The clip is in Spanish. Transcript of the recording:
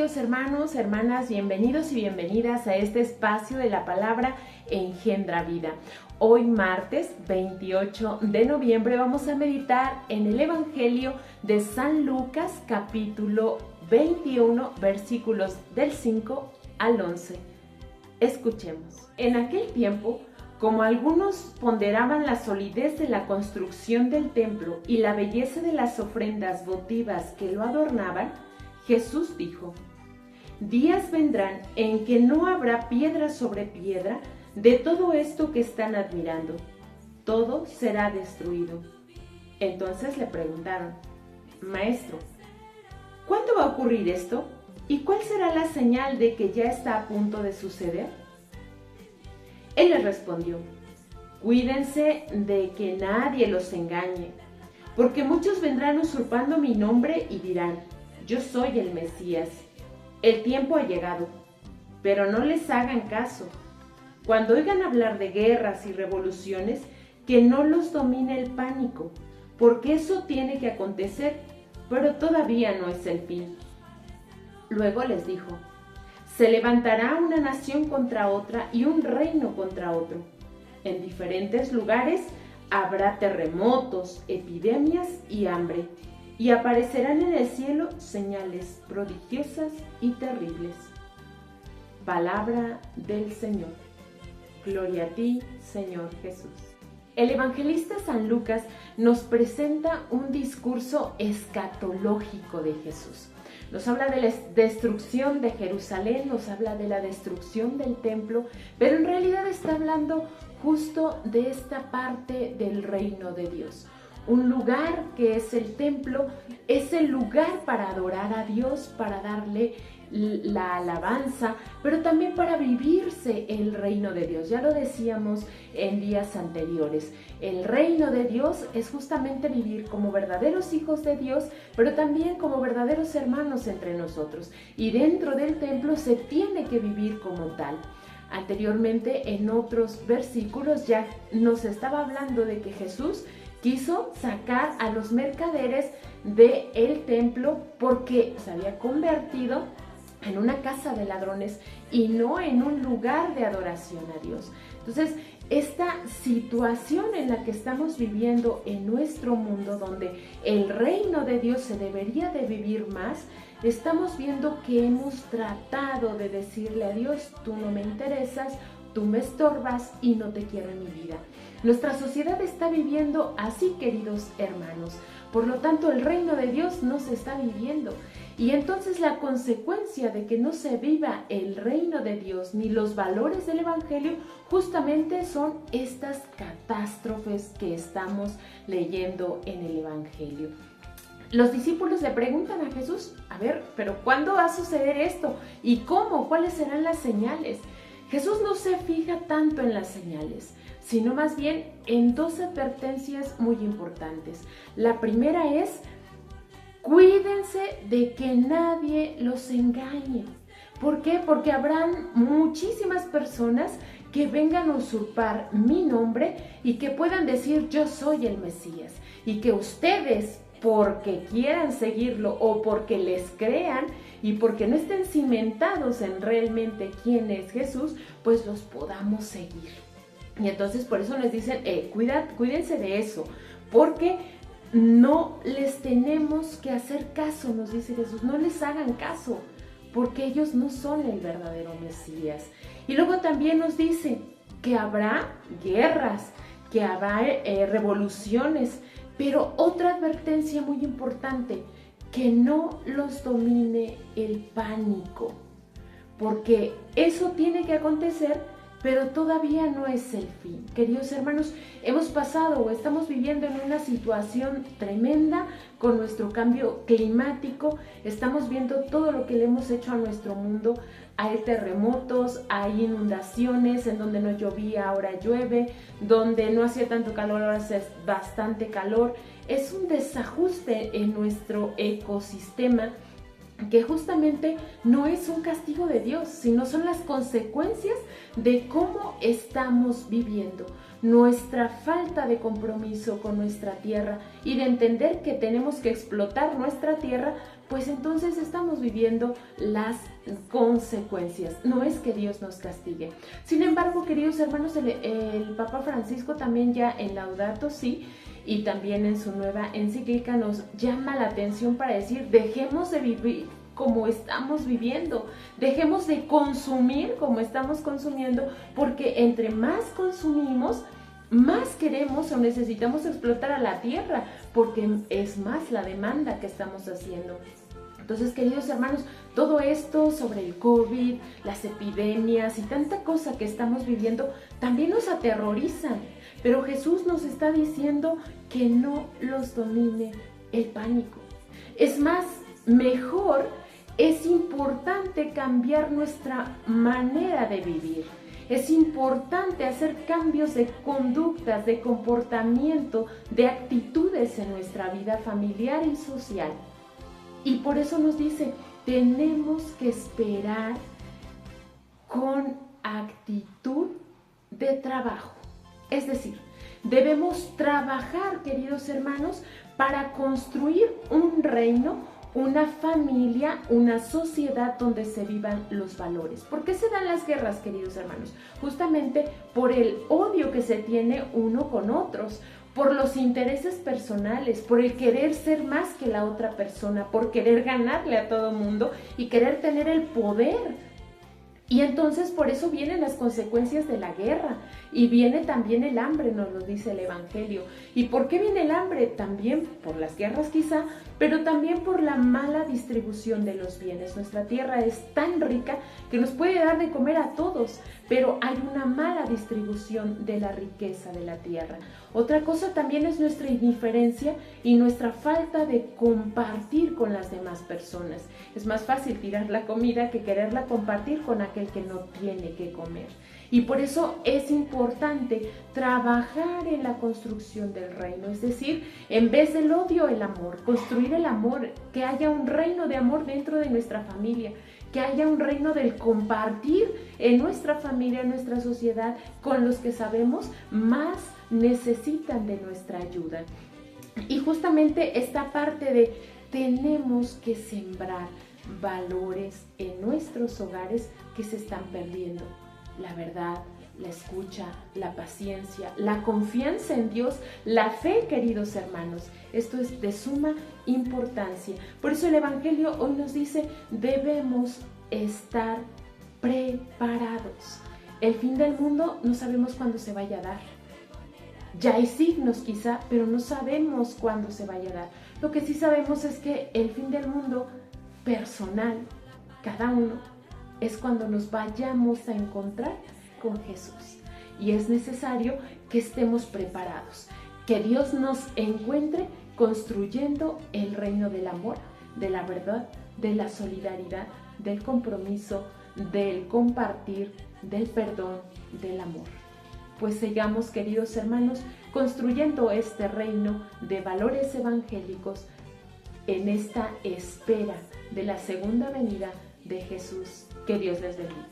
queridos hermanos, hermanas, bienvenidos y bienvenidas a este espacio de la palabra Engendra Vida. Hoy martes 28 de noviembre vamos a meditar en el Evangelio de San Lucas capítulo 21 versículos del 5 al 11. Escuchemos. En aquel tiempo, como algunos ponderaban la solidez de la construcción del templo y la belleza de las ofrendas votivas que lo adornaban, Jesús dijo: días vendrán en que no habrá piedra sobre piedra de todo esto que están admirando. Todo será destruido. Entonces le preguntaron: Maestro, ¿cuándo va a ocurrir esto? ¿Y cuál será la señal de que ya está a punto de suceder? Él les respondió: cuídense de que nadie los engañe, porque muchos vendrán usurpando mi nombre y dirán: yo soy el Mesías. El tiempo ha llegado, pero no les hagan caso. Cuando oigan hablar de guerras y revoluciones, que no los domine el pánico, porque eso tiene que acontecer, pero todavía no es el fin. Luego les dijo: se levantará una nación contra otra y un reino contra otro. En diferentes lugares habrá terremotos, epidemias y hambre, y aparecerán en el cielo señales prodigiosas y terribles. Palabra del Señor. Gloria a ti, Señor Jesús. El evangelista San Lucas nos presenta un discurso escatológico de Jesús. Nos habla de la destrucción de Jerusalén, nos habla de la destrucción del templo, pero en realidad está hablando justo de esta parte del reino de Dios. Un lugar que es el templo, es el lugar para adorar a Dios, para darle la alabanza, pero también para vivirse el reino de Dios. Ya lo decíamos en días anteriores. El reino de Dios es justamente vivir como verdaderos hijos de Dios, pero también como verdaderos hermanos entre nosotros. Y dentro del templo se tiene que vivir como tal. Anteriormente, en otros versículos, ya nos estaba hablando de que Jesús quiso sacar a los mercaderes del templo porque se había convertido en una casa de ladrones y no en un lugar de adoración a Dios. Entonces, esta situación en la que estamos viviendo en nuestro mundo, donde el reino de Dios se debería de vivir más, estamos viendo que hemos tratado de decirle a Dios: tú no me interesas, tú me estorbas y no te quiero en mi vida. Nuestra sociedad está viviendo así, queridos hermanos. Por lo tanto, el reino de Dios no se está viviendo. Y entonces la consecuencia de que no se viva el reino de Dios ni los valores del Evangelio justamente son estas catástrofes que estamos leyendo en el Evangelio. Los discípulos le preguntan a Jesús: a ver, pero ¿cuándo va a suceder esto? ¿Y cómo? ¿Cuáles serán las señales? Jesús no se fija tanto en las señales, sino más bien en dos advertencias muy importantes. La primera es: cuídense de que nadie los engañe. ¿Por qué? Porque habrán muchísimas personas que vengan a usurpar mi nombre y que puedan decir: yo soy el Mesías. Y que ustedes, porque quieran seguirlo o porque les crean y porque no estén cimentados en realmente quién es Jesús, pues los podamos seguir. Y entonces por eso les dicen: cuídense de eso, porque no les tenemos que hacer caso, nos dice Jesús. No les hagan caso, porque ellos no son el verdadero Mesías. Y luego también nos dice que habrá guerras, que habrá revoluciones, pero otra advertencia muy importante: que no los domine el pánico, porque eso tiene que acontecer, pero todavía no es el fin. Queridos hermanos, hemos pasado o estamos viviendo en una situación tremenda con nuestro cambio climático. Estamos viendo todo lo que le hemos hecho a nuestro mundo. Hay terremotos, hay inundaciones, en donde no llovía ahora llueve, donde no hacía tanto calor ahora hace bastante calor. Es un desajuste en nuestro ecosistema que justamente no es un castigo de Dios, sino son las consecuencias de cómo estamos viviendo, nuestra falta de compromiso con nuestra tierra y de entender que tenemos que explotar nuestra tierra pues entonces estamos viviendo las consecuencias. No es que Dios nos castigue. Sin embargo, queridos hermanos, el Papa Francisco también ya en Laudato Si y también en su nueva encíclica nos llama la atención para decir, dejemos de vivir como estamos viviendo, dejemos de consumir como estamos consumiendo, porque entre más consumimos, más queremos o necesitamos explotar a la tierra, porque es más la demanda que estamos haciendo. Entonces, queridos hermanos, todo esto sobre el COVID, las epidemias y tanta cosa que estamos viviendo también nos aterrorizan, pero Jesús nos está diciendo que no los domine el pánico. Es más, mejor, es importante cambiar nuestra manera de vivir. Es importante hacer cambios de conductas, de comportamiento, de actitudes en nuestra vida familiar y social. Y por eso nos dice, tenemos que esperar con actitud de trabajo. Es decir, debemos trabajar, queridos hermanos, para construir un reino, una familia, una sociedad donde se vivan los valores. ¿Por qué se dan las guerras, queridos hermanos? Justamente por el odio que se tiene uno con otros, por los intereses personales, por el querer ser más que la otra persona, por querer ganarle a todo mundo y querer tener el poder. Y entonces por eso vienen las consecuencias de la guerra y viene también el hambre, nos lo dice el Evangelio. ¿Y por qué viene el hambre? También por las guerras quizá, pero también por la mala distribución de los bienes. Nuestra tierra es tan rica que nos puede dar de comer a todos, pero hay una mala distribución de la riqueza de la tierra. Otra cosa también es nuestra indiferencia y nuestra falta de compartir con las demás personas. Es más fácil tirar la comida que quererla compartir con aquel que no tiene que comer. Y por eso es importante trabajar en la construcción del reino, es decir, en vez del odio, el amor, construir el amor, que haya un reino de amor dentro de nuestra familia, que haya un reino del compartir en nuestra familia, en nuestra sociedad, con los que sabemos más necesitan de nuestra ayuda. Y justamente esta parte de tenemos que sembrar valores en nuestros hogares que se están perdiendo. La verdad, la escucha, la paciencia, la confianza en Dios, la fe, queridos hermanos. Esto es de suma importancia. Por eso el Evangelio hoy nos dice, debemos estar preparados. El fin del mundo no sabemos cuándo se vaya a dar. Ya hay signos quizá, pero no sabemos cuándo se vaya a dar. Lo que sí sabemos es que el fin del mundo personal, cada uno, es cuando nos vayamos a encontrar con Jesús. Y es necesario que estemos preparados, que Dios nos encuentre construyendo el reino del amor, de la verdad, de la solidaridad, del compromiso, del compartir, del perdón, del amor. Pues sigamos, queridos hermanos, construyendo este reino de valores evangélicos en esta espera de la segunda venida de Jesús. Que Dios les bendiga.